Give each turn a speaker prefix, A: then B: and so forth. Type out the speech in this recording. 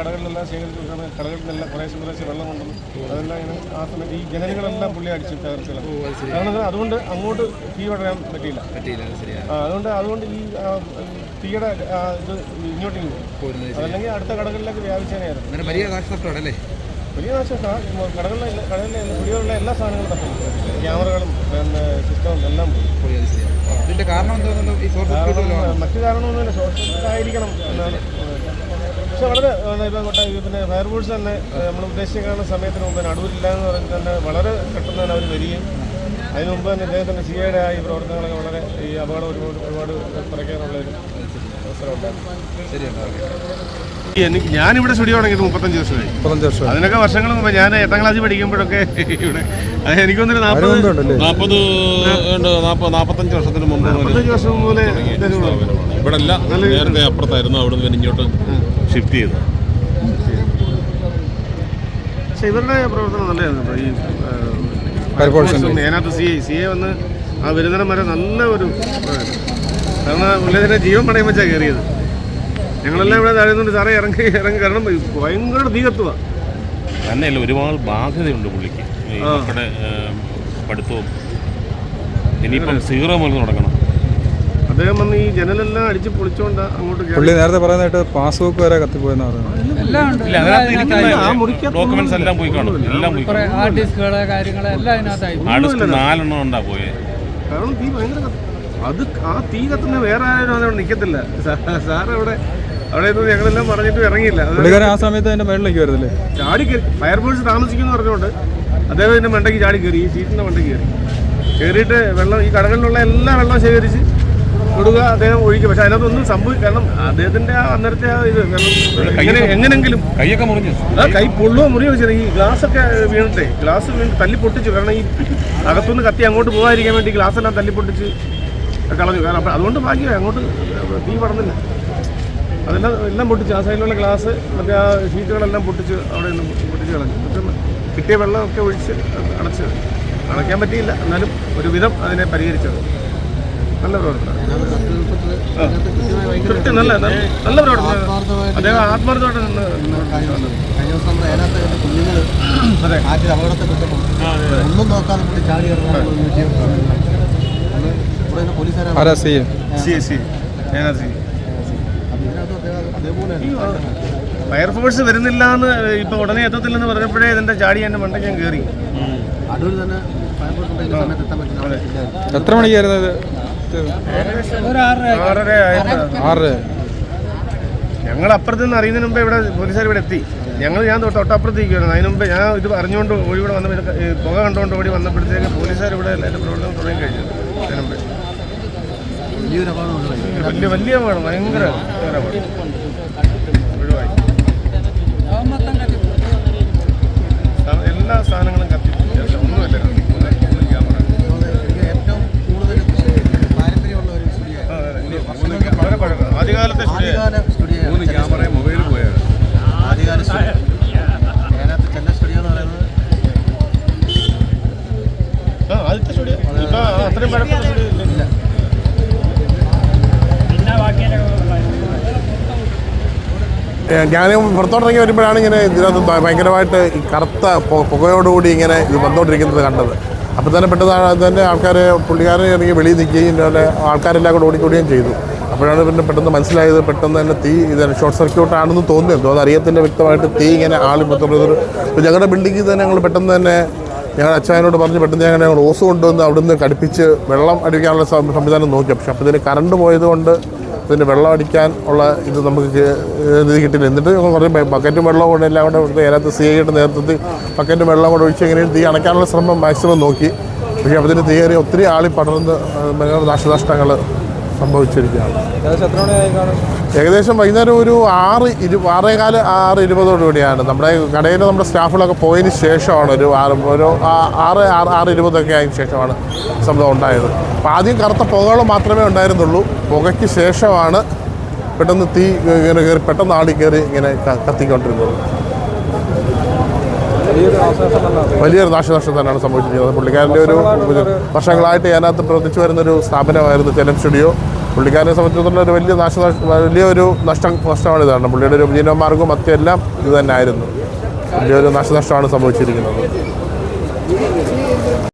A: കടകളിലെല്ലാം ശേഖരിച്ചിട്ടാണ് കടകളിലെല്ലാം കുറേശ്ശെ വെള്ളം കൊണ്ടും അതെല്ലാം ഇങ്ങനെ ആ സമയത്ത് ഈ ജനലുകളെല്ലാം പുള്ളി അടിച്ച് തകർച്ചകൾ. കാരണം അതുകൊണ്ട് അങ്ങോട്ട് തീ പടരാൻ പറ്റിയില്ല. അതുകൊണ്ട് ഈ തീയുടെ ഇത് ഇങ്ങോട്ട് അതല്ലെങ്കിൽ അടുത്ത കടകളിലേക്ക് വ്യാപിച്ചേനായിരുന്നു. വലിയ നാശനഷ്ടമാണ്. കടകളിലെ കുടിയുള്ള എല്ലാ സാധനങ്ങളും തപ്പി, ക്യാമറകളും പിന്നെ സിസ്റ്റവും എല്ലാം പോയി.
B: ഇതിന്റെ കാരണം എന്താണെന്നല്ലോ
A: മറ്റു കാരണമൊന്നുമില്ല, ഷോർട്ട് ആയിരിക്കണം എന്നാണ്. പക്ഷെ വളരെ പിന്നെ ഫയർഫോഴ്സ് തന്നെ നമ്മൾ ഉദ്ദേശിക്കുന്ന സമയത്തിന് മുമ്പ് അടൂരില്ല എന്ന് പറഞ്ഞിട്ട് തന്നെ വളരെ പെട്ടെന്ന് തന്നെ അവർ വരികയും അതിന് മുമ്പ് തന്നെ ഇദ്ദേഹത്തിൻ്റെ സിഐയുടെ ഈ പ്രവർത്തനങ്ങളൊക്കെ വളരെ ഈ അപകടം ഒരുപാട് കുറയ്ക്കാനുള്ളൊരു ഞാനിവിടെ സ്റ്റുഡിയോ തുടങ്ങിയിട്ട് 35 വർഷമായി. അതിനൊക്കെ വർഷങ്ങൾ മുമ്പ് ഞാൻ 8ാം ക്ലാസ്സിൽ പഠിക്കുമ്പോഴൊക്കെ ഇവിടെ എനിക്കൊന്നൊരു
C: 45 വർഷത്തിന് മുമ്പ്
A: 45 വർഷം മുതലേ
C: ഇവിടെ എല്ലാം നേരത്തെ അപ്പുറത്തായിരുന്നു. അവിടെ നിന്ന് ഇങ്ങോട്ട് ഷിഫ്റ്റ് ചെയ്തു.
A: പക്ഷെ ഇവരുടെ പ്രവർത്തനം നല്ലതായിരുന്നു. ഈ അതിനകത്ത് സി എ വന്ന് ആ വരുന്നിടം വരെ നല്ല ഒരു കാരണം പുള്ളിയുടെ ജീവൻ പണയം വെച്ചാൽ കയറിയത്. ഞങ്ങളെല്ലാം ഇവിടെ താഴെന്നുണ്ട് സാറേ ഇറങ്ങി കാരണം ഭയങ്കര തീകത്തുക
C: തന്നെയല്ല. ഒരുപാട് ബാധ്യതയുണ്ട് പുള്ളിക്ക്. നമ്മുടെ പഠിത്തവും ഇനിയിപ്പം 0 മുതൽ തുടങ്ങണം.
A: അദ്ദേഹം വന്ന് ഈ ജനലെല്ലാം അടിച്ച് പൊളിച്ചുകൊണ്ട് അങ്ങോട്ട്
B: പുള്ളി നേരത്തെ പറയുന്നതായിട്ട് പാസ്ബുക്ക് വരെ കത്തിപ്പോയെന്ന് പറയുന്നത്.
D: എല്ലാം ഉണ്ട്.
C: ഇല്ല അതിനകത്ത് ഇരിക്കുന്ന
A: ആ മുറിക്കകത്ത്
C: ഡോക്യുമെന്റ്സ് എല്ലാം പോയി കാണും, എല്ലാം പോയി
D: കുറെ ഹാർഡ് ഡിസ്കുകള് കാര്യങ്ങള് എല്ലാം അതിനകത്തായി.
C: ഹാർഡ് ഡിസ്ക് 4 എണ്ണം ഉണ്ടാ പോയെ.
A: കാരണം തീ ഭയങ്കര അത് ആ തീ കത്തുന്ന വേറെ ആരും അതവിടെ നിൽക്കത്തില്ല. സാറ് അവിടെ നിന്ന് ഞങ്ങളെല്ലാം പറഞ്ഞിട്ട് ഇറങ്ങിയില്ല.
B: ആ സമയത്ത് അതിന്റെ മേളിലേക്ക് വരുന്നില്ലേ,
A: ചാടി കയറി. ഫയർഫോഴ്സ് താമസിക്കുമെന്ന് പറഞ്ഞുകൊണ്ട് അദ്ദേഹം ഇതിന്റെ മണ്ടയ്ക്ക് ചാടി കയറി, ഈ സീറ്റിന്റെ മണ്ടയ്ക്ക് കയറിയിട്ട് വെള്ളം, ഈ കടകളിലുള്ള എല്ലാ വെള്ളം ശേഖരിച്ച് കൊടുക്കുക, അദ്ദേഹം ഒഴിക്കുക. പക്ഷെ അതിനകത്തൊന്നും സംഭവിക്കും. കാരണം അദ്ദേഹത്തിന്റെ ആ അന്നേരത്തെ ആ ഇത് എങ്ങനെങ്കിലും
C: കൈയൊക്കെ മുറിഞ്ഞു,
A: കൈ പൊള്ളുകയോ മുറിയോ ചെയ്ത് ഈ ഗ്ലാസ്സൊക്കെ വീണിട്ടേ, ഗ്ലാസ് വീണ് തല്ലി പൊട്ടിച്ചു. കാരണം ഈ അകത്തുനിന്ന് കത്തി അങ്ങോട്ട് പോകാതിരിക്കാൻ വേണ്ടി ഗ്ലാസ് എല്ലാം തല്ലി പൊട്ടിച്ച് കളഞ്ഞു. കാരണം അപ്പം അതുകൊണ്ട് ഭാഗ്യമായി അങ്ങോട്ട് തീ പടർന്നില്ല. അതെല്ലാം എല്ലാം പൊട്ടിച്ച്, ആ സൈഡിലുള്ള ഗ്ലാസ് മറ്റേ ആ ഷീറ്റുകളെല്ലാം പൊട്ടിച്ച് അവിടെ നിന്ന് പൊട്ടിച്ച് കളഞ്ഞു. എന്നിട്ട് കിട്ടിയ വെള്ളമൊക്കെ ഒഴിച്ച് അടയ്ക്കാൻ പറ്റിയില്ല. എന്നാലും ഒരു വിധം അതിനെ പരിഹരിച്ചത്. നല്ല പ്രവർത്തനം, നല്ല നല്ല പ്രവർത്തനം. അദ്ദേഹം ആത്മാർത്ഥമായിട്ട് നിന്ന്. അതെ, ഫയർഫോഴ്സ് വരുന്നില്ല എന്ന് ഇപ്പൊ ഉടനെ എത്തത്തില്ലെന്ന് പറഞ്ഞപ്പോഴേ ഇതിന്റെ ചാടി എന്റെ മണ്ടയ്ക്ക് ഞാൻ കയറി.
B: എത്ര മണിക്കായിരുന്നു ഇത്? 6:30.
A: ഞങ്ങൾ അപ്പുറത്ത് നിന്ന് അറിയുന്നതിന് മുമ്പേ ഇവിടെ പോലീസുകാർ ഇവിടെ എത്തി. ഞാൻ തൊട്ടപ്പുറത്തേക്കായിരുന്നു. അതിന് മുമ്പേ ഞാൻ ഇത് അറിഞ്ഞുകൊണ്ട് ഓടി ഇവിടെ വന്നപ്പോൾ പുക കണ്ടുകൊണ്ട് ഓടി വന്നപ്പോഴത്തേക്ക് പോലീസുകാർ ഇവിടെ എല്ലാവരും പ്രവർത്തനം തുടങ്ങി കഴിഞ്ഞു. അതിന് മുമ്പേ വലിയ അപകടം, ഭയങ്കര ഒഴിവായി. എല്ലാ സാധനങ്ങളും കത്തി, ഒന്നുമില്ല. ആദ്യകാലത്തെ ക്യാമറ മൊബൈൽ പോയാണ്. ആദ്യകാല ആദ്യത്തെ സ്റ്റുഡിയോ ഇപ്പൊ അത്രയും പഴക്കമുള്ള സ്റ്റുഡിയോ ഇല്ല.
E: ഞാൻ പുറത്തോട്ടിറങ്ങി വരുമ്പോഴാണ് ഇങ്ങനെ ഇതിനകത്ത് ഭയങ്കരമായിട്ട് ഈ കറുത്ത പുകയോടുകൂടി ഇങ്ങനെ ഇത് വന്നുകൊണ്ടിരിക്കുന്നത് കണ്ടത്. അപ്പോൾ തന്നെ പെട്ടെന്ന് ആൾക്കാർ പുള്ളിക്കാരൻ ഇറങ്ങി വെളിയിൽ നിൽക്കുകയും പിന്നെ ആൾക്കാരെല്ലാം കൂടെ ഓടിക്കൂടുകയും ചെയ്തു. അപ്പോഴാണ് പിന്നെ പെട്ടെന്ന് മനസ്സിലായത്, പെട്ടെന്ന് തന്നെ തീ ഇത് ഷോർട്ട് സർക്യൂട്ട് ആണെന്ന് തോന്നുന്നു. അത് അറിയത്തില്ല വ്യക്തമായിട്ട്. തീ ഇങ്ങനെ ഇപ്പോൾ ഞങ്ങളുടെ ബിൽഡിങ്ങിൽ തന്നെ ഞങ്ങൾ പെട്ടെന്ന് തന്നെ ഞങ്ങളുടെ അച്ഛനോട് പറഞ്ഞ് പെട്ടെന്ന് ഞങ്ങൾ ഓസ് കൊണ്ടുവന്ന് അവിടുന്ന് കടുപ്പിച്ച് വെള്ളം അടിക്കാനുള്ള സംവിധാനം നോക്കി. പക്ഷെ അപ്പോൾ ഇതിന് കറണ്ട് പോയതുകൊണ്ട് ഇതിന് വെള്ളം അടിക്കാൻ ഉള്ള ഇത് നമുക്ക് ഇത് കിട്ടില്ല. എന്നിട്ട് കുറേ ബക്കറ്റും വെള്ളം കൊണ്ട് എല്ലാം കൂടെ അതിനകത്ത് CIയുടെ നേതൃത്വത്തിൽ ബക്കറ്റും വെള്ളം കൂടെ ഒഴിച്ച് എങ്ങനെയും തീ അണയ്ക്കാനുള്ള ശ്രമം മാക്സിമം നോക്കി. പക്ഷേ അതിന് തീ കയറി ഒത്തിരി ആളി പടർന്ന് നാശനഷ്ടങ്ങൾ സംഭവിച്ചിരിക്കുകയാണ്. ഏകദേശം വൈകുന്നേരം ഒരു 6:15 6:20 നമ്മുടെ കടയിൽ നമ്മുടെ സ്റ്റാഫുകളൊക്കെ പോയതിന് ശേഷമാണ് ഒരു 6:20 ആയതിനു ശേഷമാണ് സംഭവം ഉണ്ടായത്. അപ്പോൾ ആദ്യം കറുത്ത പുകകൾ മാത്രമേ ഉണ്ടായിരുന്നുള്ളൂ. പുകയ്ക്ക് ശേഷമാണ് പെട്ടെന്ന് തീ ഇങ്ങനെ കയറി പെട്ടെന്ന് ആളി കയറി ഇങ്ങനെ കത്തിക്കൊണ്ടിരുന്നത്. വലിയൊരു നാശനഷ്ടം തന്നെയാണ് സംഭവിച്ചിരിക്കുന്നത്. പുള്ളിക്കാരൻ്റെ ഒരു വർഷങ്ങളായിട്ട് അതിനകത്ത് പ്രവർത്തിച്ചു വരുന്നൊരു സ്ഥാപനമായിരുന്നു ചെലം സ്റ്റുഡിയോ. പുള്ളിക്കാരനെ സംബന്ധിച്ചിടത്തോളം ഒരു വലിയൊരു നഷ്ടമാണ് ഇതാണ്. പുള്ളിയുടെ ഒരു ഉപജീവനമാർഗവും മറ്റെല്ലാം ഇത് തന്നെ ആയിരുന്നു. വലിയൊരു നാശനഷ്ടമാണ് സംഭവിച്ചിരിക്കുന്നത്.